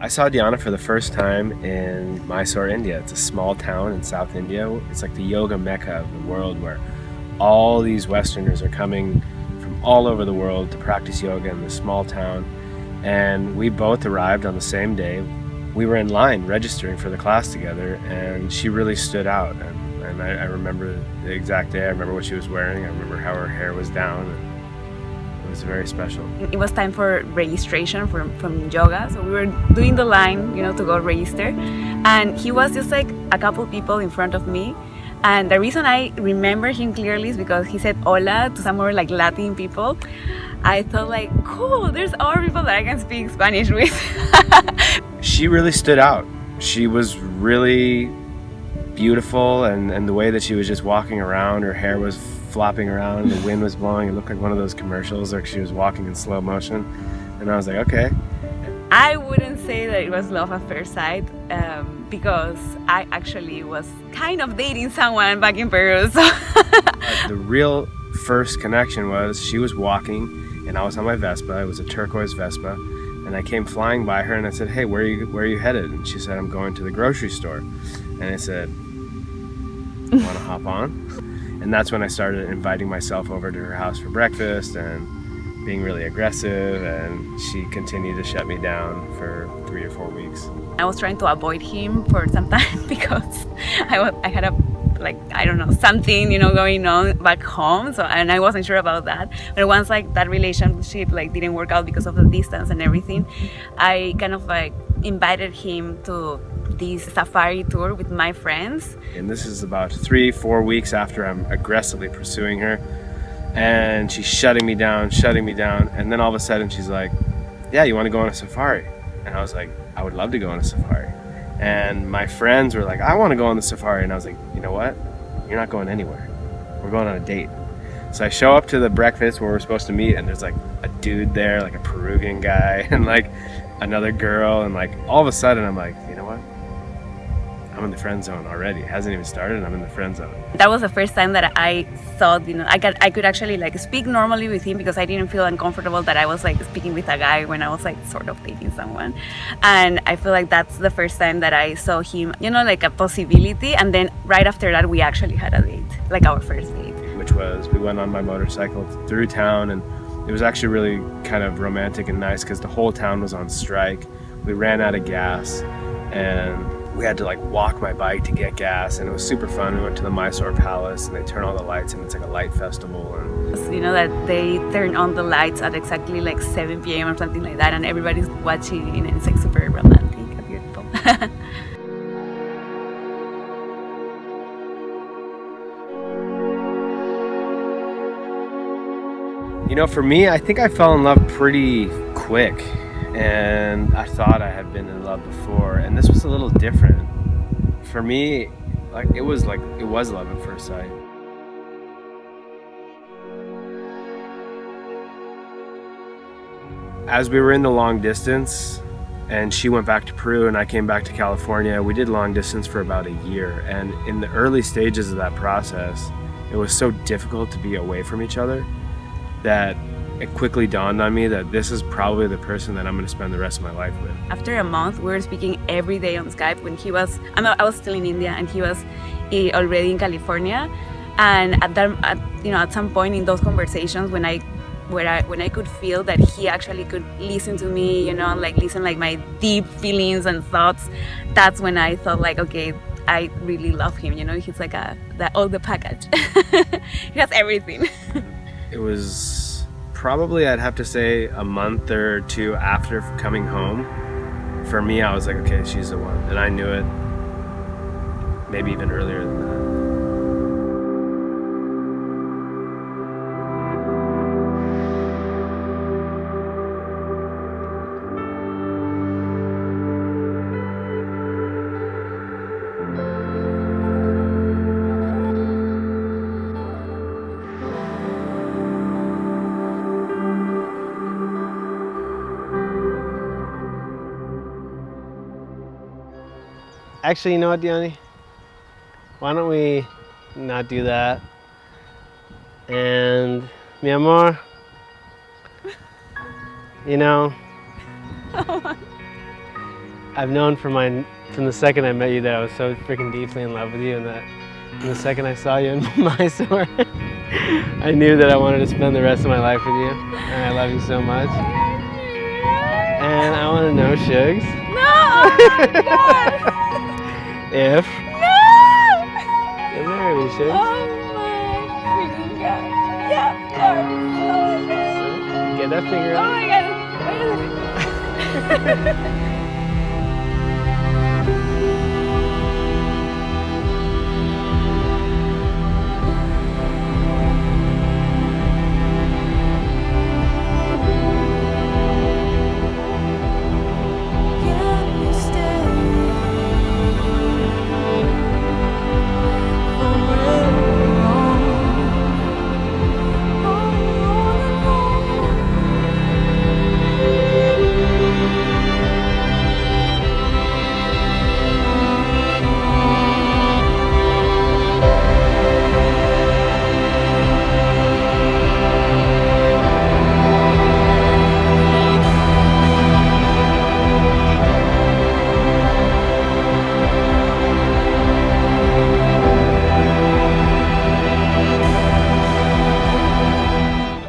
I saw Diana for the first time in Mysore, India. It's a small town in South India. It's like the yoga mecca of the world, where all these Westerners are coming from all over the world to practice yoga in this small town. And we both arrived on the same day. We were in line registering for the class together, and she really stood out. And I remember the exact day. I remember what she was wearing. I remember how her hair was down. And it was very special. It was time for registration from yoga, so we were doing the line, to go register. And he was just like a couple people in front of me. And the reason I remember him clearly is because he said hola to some more like Latin people. I thought like, cool, there's other people that I can speak Spanish with. She really stood out. She was really beautiful, and the way that she was just walking around, her hair was flopping around, the wind was blowing. It looked like one of those commercials, like she was walking in slow motion. And I was like, okay. I wouldn't say that it was love at first sight, because I actually was kind of dating someone back in Peru. So The real first connection was she was walking and I was on my Vespa. It was a turquoise Vespa, and I came flying by her and I said, hey, where are you headed? And she said, I'm going to the grocery store. And I said, you want to hop on? And that's when I started inviting myself over to her house for breakfast and being really aggressive, and she continued to shut me down for 3 or 4 weeks. I was trying to avoid him for some time because I had something going on back home, and I wasn't sure about that. But once that relationship didn't work out because of the distance and everything, I kind of invited him to this safari tour with my friends. And this is about 3-4 weeks after I'm aggressively pursuing her, and she's shutting me down, and then all of a sudden she's like, yeah, you want to go on a safari? And I was like, I would love to go on a safari. And my friends were like, I want to go on the safari. And I was like, you know what? You're not going anywhere. We're going on a date. So I show up to the breakfast where we're supposed to meet, and there's like a dude there, like a Peruvian guy, and like another girl, and like all of a sudden I'm like, you know what? I'm in the friend zone already. It hasn't even started and I'm in the friend zone. That was the first time that I thought, I could actually speak normally with him, because I didn't feel uncomfortable that I was speaking with a guy when I was sort of dating someone. And I feel like that's the first time that I saw him, like a possibility. And then right after that, we actually had a date, like our first date. Which was, we went on my motorcycle through town, and it was actually really kind of romantic and nice because the whole town was on strike. We ran out of gas, and we had to walk my bike to get gas, and it was super fun. We went to the Mysore Palace, and they turn all the lights, and it's like a light festival. And that they turn on the lights at exactly 7 p.m. or something like that, and everybody's watching, and it's super romantic and beautiful. For me, I think I fell in love pretty quick. And I thought I had been in love before, and this was a little different. For me, it was love at first sight. As we were in the long distance, and she went back to Peru and I came back to California, we did long distance for about a year. And in the early stages of that process, it was so difficult to be away from each other that it quickly dawned on me that this is probably the person that I'm going to spend the rest of my life with. After a month, we were speaking every day on Skype. When I was still in India, and he was already in California. And at some point in those conversations, when I could feel that he actually could listen to me, listen my deep feelings and thoughts, that's when I thought okay, I really love him. He's like all the package. He has everything. It was probably, I'd have to say, a month or two after coming home. For me, I was like, okay, she's the one. And I knew it maybe even earlier than that. Actually, you know what, Diana? Why don't we not do that? And, mi amor, I've known from the second I met you that I was so freaking deeply in love with you, and that from the second I saw you in Mysore, I knew that I wanted to spend the rest of my life with you, and I love you so much. And I want to know, Shugs, No! Oh my God! if No! you'll marry me, Shugs. Oh my freaking God. Yeah, of course. Oh my God. Get that finger Oh out. my God. Wait a second.